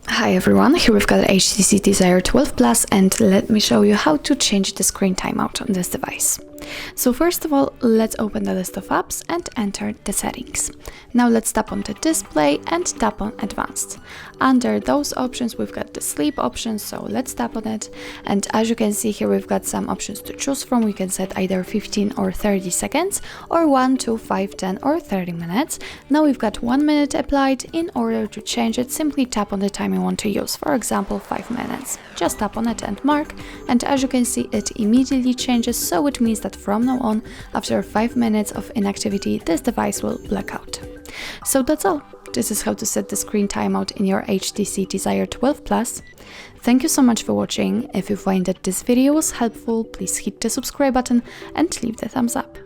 Hi everyone, here we've got HTC Desire 12 Plus, and let me show you how to change the screen timeout on this device. So first of all, let's open the list of apps and enter the settings. Now let's tap on the display and tap on advanced. Under those options we've got the sleep option, so let's tap on it, and as you can see here we've got some options to choose from. We can set either 15 or 30 seconds or 1 to 5, 10 or 30 minutes. Now we've got 1 minute applied. In order to change it, simply tap on the time you want to use, for example 5 minutes. Just tap on it and mark, and as you can see it immediately changes, so it means that from now on, after 5 minutes of inactivity, this device will black out. So that's all. This is how to set the screen timeout in your HTC Desire 12 Plus. Thank you so much for watching. If you find that this video was helpful, please hit the subscribe button and leave the thumbs up.